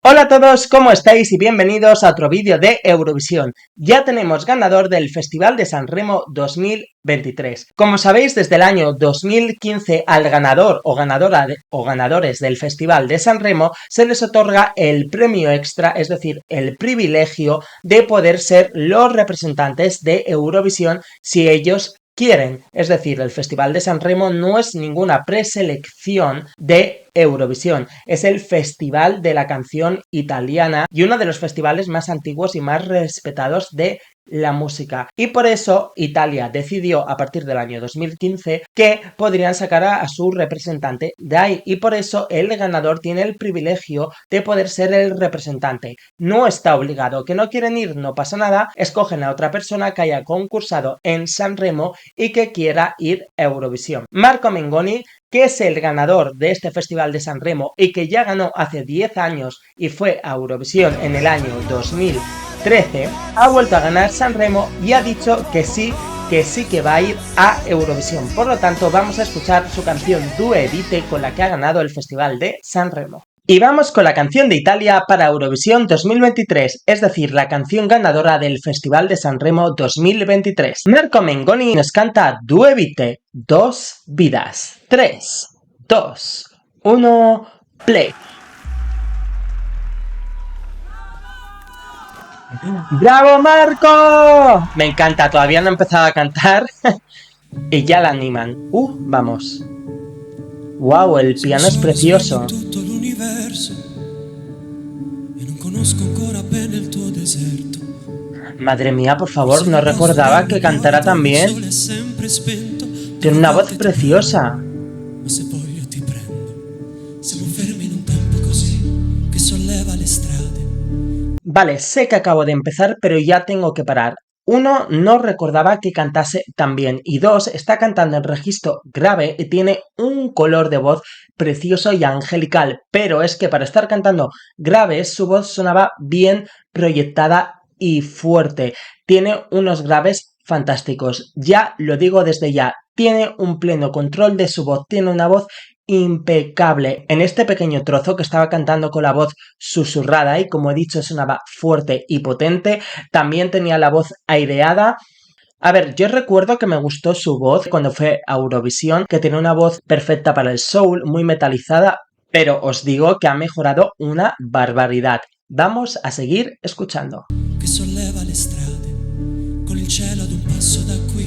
Hola a todos, ¿cómo estáis? Y bienvenidos a otro vídeo de Eurovisión. Ya tenemos ganador del Festival de San Remo 2023. Como sabéis, desde el año 2015 al ganador o ganadores del Festival de San Remo se les otorga el premio extra, es decir, el privilegio de poder ser los representantes de Eurovisión si ellos quieren. Es decir, el Festival de San Remo no es ninguna preselección de Eurovisión, es el festival de la canción italiana y uno de los festivales más antiguos y más respetados de la música. Y por eso Italia decidió a partir del año 2015 que podrían sacar a su representante de ahí, y por eso el ganador tiene el privilegio de poder ser el representante. No está obligado. Que no quieren ir, no pasa nada, escogen a otra persona que haya concursado en San Remo y que quiera ir a Eurovisión. Marco Mengoni, que es el ganador de este Festival de San Remo y que ya ganó hace 10 años y fue a Eurovisión en el año 2013, ha vuelto a ganar San Remo y ha dicho que sí que va a ir a Eurovisión. Por lo tanto, vamos a escuchar su canción Due Vite, con la que ha ganado el Festival de San Remo. Y vamos con la canción de Italia para Eurovisión 2023, es decir, la canción ganadora del Festival de San Remo 2023. Marco Mengoni nos canta Due Vite, dos vidas. 3, 2, 1, play. ¡Bravo, Marco! Me encanta, todavía no he empezado a cantar y ya la animan. Vamos. Wow, el piano es precioso. Madre mía, por favor, no recordaba que cantara tan bien. Tiene una voz preciosa. Vale, sé que acabo de empezar, pero ya tengo que parar. 1, no recordaba que cantase tan bien. Y 2, está cantando en registro grave y tiene un color de voz precioso y angelical. Pero es que para estar cantando grave, su voz sonaba bien proyectada y fuerte. Tiene unos graves fantásticos. Ya lo digo desde ya. Tiene un pleno control de su voz. Tiene una voz impecable. En este pequeño trozo que estaba cantando con la voz susurrada y, como he dicho, sonaba fuerte y potente, también tenía la voz aireada. A ver, yo recuerdo que me gustó su voz cuando fue a Eurovisión, que tiene una voz perfecta para el soul, muy metalizada, pero os digo que ha mejorado una barbaridad. Vamos a seguir escuchando.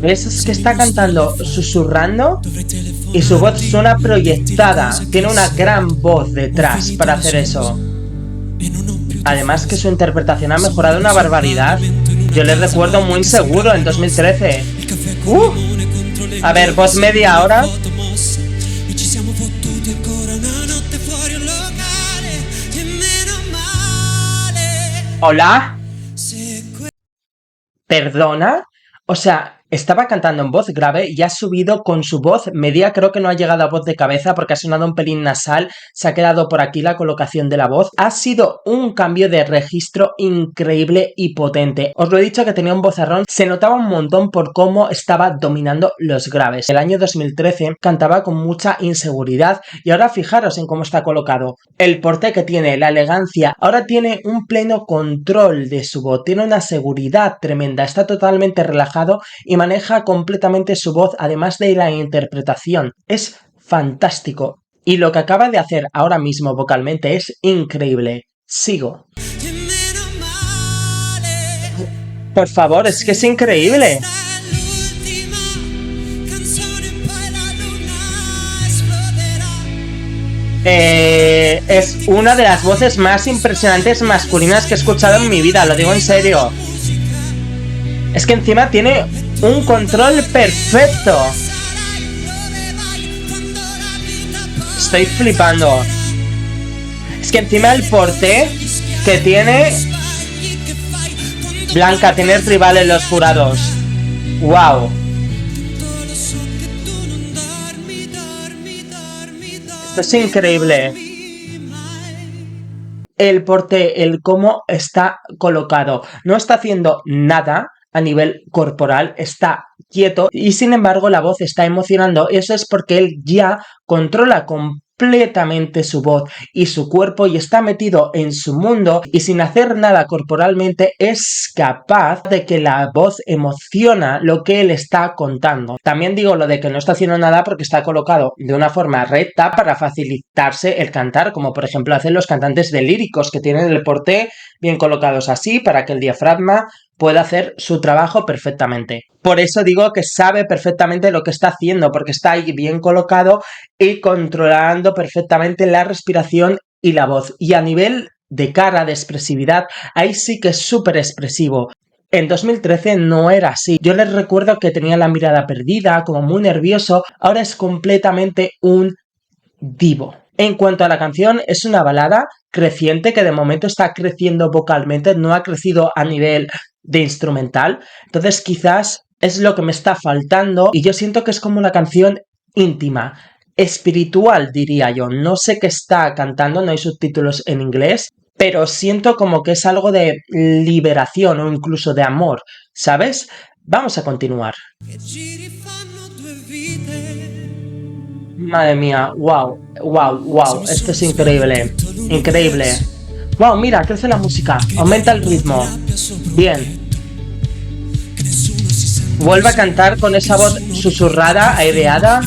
¿Ves? Es que está cantando susurrando y su voz suena proyectada. Tiene una gran voz detrás para hacer eso. Además que su interpretación ha mejorado una barbaridad. Yo le recuerdo muy inseguro en 2013. A ver, voz media ahora. ¿Hola? ¿Perdona? O sea, estaba cantando en voz grave y ha subido con su voz media. Creo que no ha llegado a voz de cabeza porque ha sonado un pelín nasal. Se ha quedado por aquí la colocación de la voz. Ha sido un cambio de registro increíble y potente. Os lo he dicho que tenía un vozarrón. Se notaba un montón por cómo estaba dominando los graves. El año 2013 cantaba con mucha inseguridad y ahora fijaros en cómo está colocado. El porte que tiene, la elegancia. Ahora tiene un pleno control de su voz. Tiene una seguridad tremenda. Está totalmente relajado y maneja completamente su voz, además de la interpretación. Es fantástico. Y lo que acaba de hacer ahora mismo vocalmente es increíble. Sigo. Por favor, es que es increíble. Es una de las voces más impresionantes masculinas que he escuchado en mi vida, lo digo en serio. Es que encima tiene un control perfecto. Estoy flipando. Es que encima el porté que tiene... Blanca, tienes rival en los jurados. ¡Wow! Esto es increíble. El porté, el cómo está colocado. No está haciendo nada a nivel corporal, está quieto y sin embargo la voz está emocionando. Eso es porque él ya controla completamente su voz y su cuerpo y está metido en su mundo y sin hacer nada corporalmente es capaz de que la voz emociona lo que él está contando. También digo lo de que no está haciendo nada porque está colocado de una forma recta para facilitarse el cantar, como por ejemplo hacen los cantantes de líricos que tienen el porté bien colocados así para que el diafragma pueda hacer su trabajo perfectamente. Por eso digo que sabe perfectamente lo que está haciendo, porque está ahí bien colocado y controlando perfectamente la respiración y la voz. Y a nivel de cara, de expresividad, ahí sí que es súper expresivo. En 2013 no era así. Yo les recuerdo que tenía la mirada perdida, como muy nervioso. Ahora es completamente un divo. En cuanto a la canción, es una balada creciente que de momento está creciendo vocalmente, no ha crecido a nivel de instrumental. Entonces quizás es lo que me está faltando y yo siento que es como una canción íntima, espiritual diría yo. No sé qué está cantando, no hay subtítulos en inglés, pero siento como que es algo de liberación o incluso de amor, ¿sabes? Vamos a continuar. Madre mía, wow, wow, wow, esto es increíble, increíble. Wow, mira, crece la música, aumenta el ritmo. Bien. Vuelve a cantar con esa voz susurrada, aireada,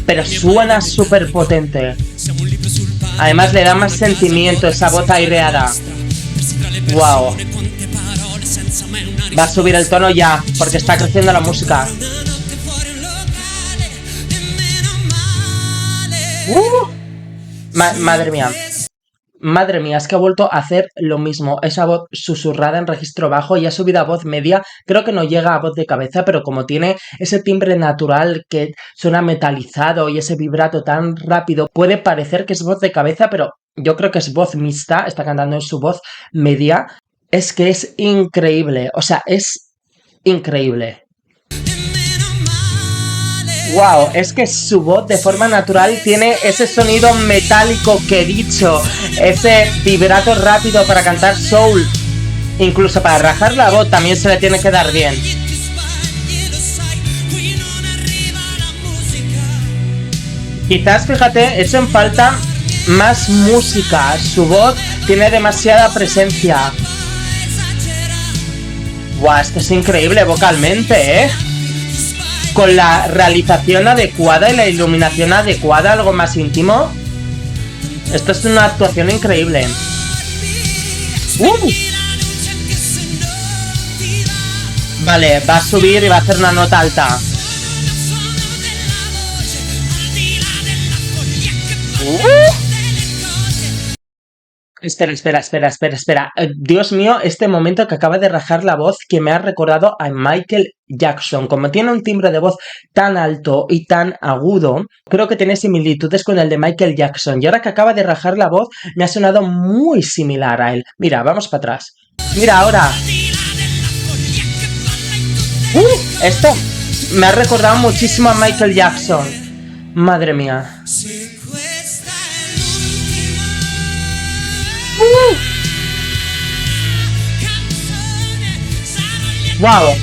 pero suena súper potente. Además le da más sentimiento esa voz aireada. Wow. Va a subir el tono ya, porque está creciendo la música. Madre mía. Madre mía, es que ha vuelto a hacer lo mismo. Esa voz susurrada en registro bajo y ha subido a voz media. Creo que no llega a voz de cabeza, pero como tiene ese timbre natural que suena metalizado y ese vibrato tan rápido, puede parecer que es voz de cabeza, pero yo creo que es voz mixta. Está cantando en su voz media. Es que es increíble. O sea, es increíble. Wow, es que su voz de forma natural tiene ese sonido metálico que he dicho, ese vibrato rápido para cantar soul. Incluso para rajar la voz también se le tiene que dar bien. Quizás, fíjate, eso en falta más música. Su voz tiene demasiada presencia. Wow, esto es increíble vocalmente, ¿eh? Con la realización adecuada y la iluminación adecuada, algo más íntimo. Esto es una actuación increíble. Vale, va a subir y va a hacer una nota alta. Espera. Dios mío, este momento que acaba de rajar la voz que me ha recordado a Michael Jackson. Como tiene un timbre de voz tan alto y tan agudo, creo que tiene similitudes con el de Michael Jackson. Y ahora que acaba de rajar la voz, me ha sonado muy similar a él. Mira, vamos para atrás. Mira ahora. Esto me ha recordado muchísimo a Michael Jackson. Madre mía. ¡Wow!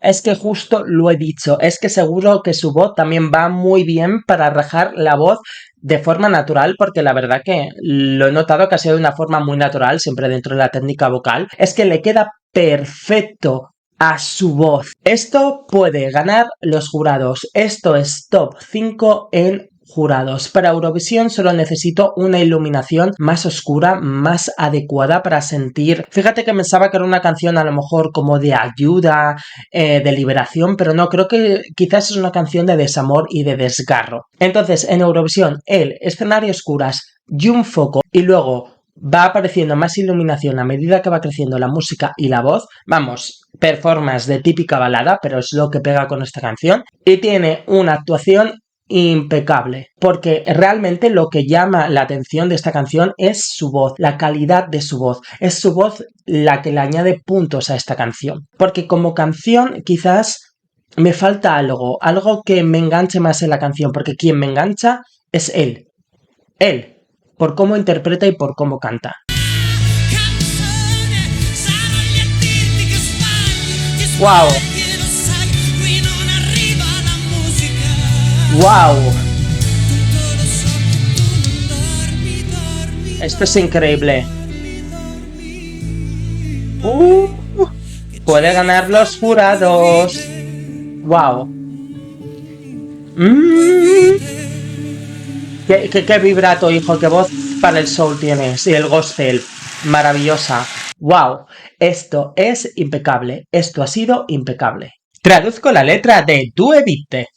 Es que justo lo he dicho, es que seguro que su voz también va muy bien para rajar la voz de forma natural, porque la verdad que lo he notado que ha sido de una forma muy natural, siempre dentro de la técnica vocal, es que le queda perfecto a su voz. Esto puede ganar los jurados, esto es top 5 en jurados. Para Eurovisión solo necesito una iluminación más oscura, más adecuada para sentir. Fíjate que pensaba que era una canción a lo mejor como de ayuda, de liberación, pero no, creo que quizás es una canción de desamor y de desgarro. Entonces, en Eurovisión, el escenario oscuras y un foco y luego va apareciendo más iluminación a medida que va creciendo la música y la voz. Vamos, performance de típica balada, pero es lo que pega con esta canción. Y tiene una actuación impecable, porque realmente lo que llama la atención de esta canción es su voz, la calidad de su voz. Es su voz la que le añade puntos a esta canción, porque como canción quizás me falta algo que me enganche más en la canción, porque quien me engancha es él, por cómo interpreta y por cómo canta. ¡Wow! ¡Wow! Esto es increíble. Uh, puede ganar los jurados. ¡Wow! ¿Qué vibrato, hijo, qué voz para el soul tienes y el gospel. Maravillosa. ¡Wow! Esto es impecable. Esto ha sido impecable. Traduzco la letra de Due Vite.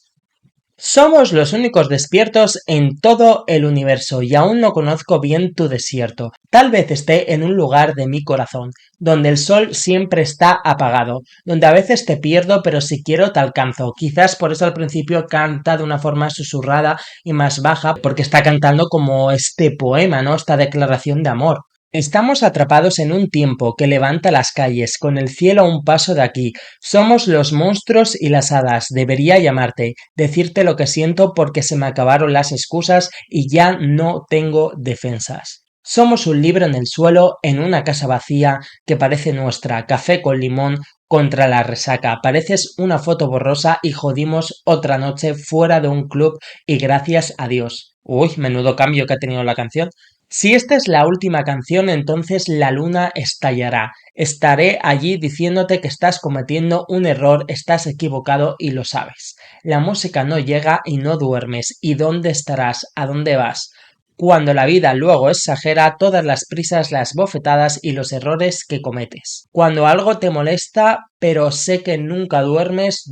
Somos los únicos despiertos en todo el universo y aún no conozco bien tu desierto. Tal vez esté en un lugar de mi corazón, donde el sol siempre está apagado, donde a veces te pierdo pero si quiero te alcanzo. Quizás por eso al principio canta de una forma susurrada y más baja, porque está cantando como este poema, ¿no? Esta declaración de amor. Estamos atrapados en un tiempo que levanta las calles, con el cielo a un paso de aquí. Somos los monstruos y las hadas. Debería llamarte, decirte lo que siento porque se me acabaron las excusas y ya no tengo defensas. Somos un libro en el suelo, en una casa vacía que parece nuestra, café con limón contra la resaca. Pareces una foto borrosa y jodimos otra noche fuera de un club y gracias a Dios. Uy, menudo cambio que ha tenido la canción. Si esta es la última canción, entonces la luna estallará. Estaré allí diciéndote que estás cometiendo un error, estás equivocado y lo sabes. La música no llega y no duermes. ¿Y dónde estarás? ¿A dónde vas? Cuando la vida luego exagera todas las prisas, las bofetadas y los errores que cometes. Cuando algo te molesta, pero sé que nunca duermes,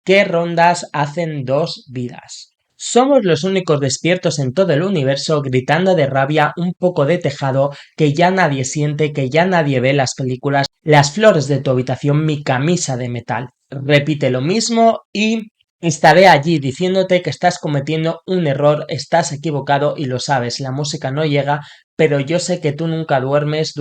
¿qué rondas hacen dos vidas? Somos los únicos despiertos en todo el universo gritando de rabia un poco de tejado que ya nadie siente, que ya nadie ve las películas, las flores de tu habitación, mi camisa de metal. Repite lo mismo y estaré allí diciéndote que estás cometiendo un error, estás equivocado y lo sabes, la música no llega, pero yo sé que tú nunca duermes.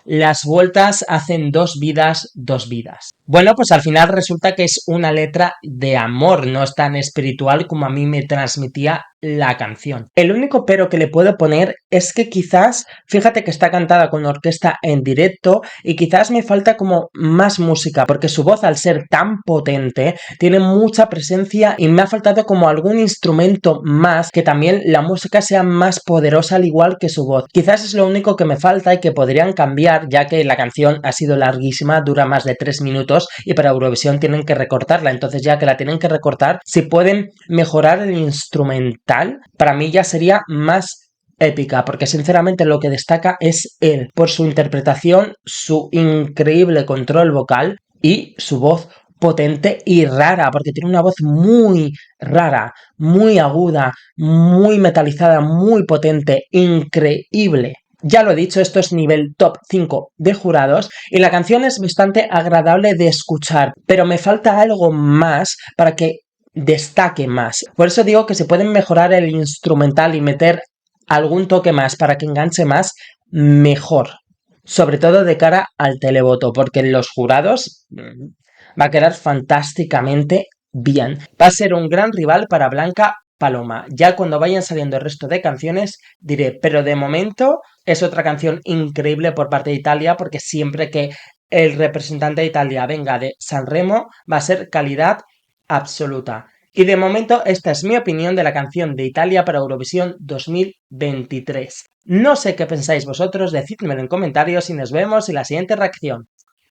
Las vueltas hacen dos vidas, dos vidas. Bueno, pues al final resulta que es una letra de amor, no es tan espiritual como a mí me transmitía la canción. El único pero que le puedo poner es que quizás, fíjate que está cantada con orquesta en directo y quizás me falta como más música, porque su voz al ser tan potente tiene mucha presencia y me ha faltado como algún instrumento más que también la música sea más poderosa al igual que su voz. Quizás es lo único que me falta y que podrían cambiar, ya que la canción ha sido larguísima, dura más de 3 minutos y para Eurovisión tienen que recortarla. Entonces, ya que la tienen que recortar, si pueden mejorar el instrumental, para mí ya sería más épica, porque sinceramente lo que destaca es él, por su interpretación, su increíble control vocal y su voz potente y rara, porque tiene una voz muy rara, muy aguda, muy metalizada, muy potente, increíble. Ya lo he dicho, esto es nivel top 5 de jurados y la canción es bastante agradable de escuchar, pero me falta algo más para que destaque más. Por eso digo que se pueden mejorar el instrumental y meter algún toque más para que enganche más, mejor. Sobre todo de cara al televoto, porque en los jurados va a quedar fantásticamente bien. Va a ser un gran rival para Blanca Paloma. Ya cuando vayan saliendo el resto de canciones diré, pero de momento es otra canción increíble por parte de Italia porque siempre que el representante de Italia venga de Sanremo va a ser calidad absoluta. Y de momento esta es mi opinión de la canción de Italia para Eurovisión 2023. No sé qué pensáis vosotros, decídmelo en comentarios y nos vemos en la siguiente reacción.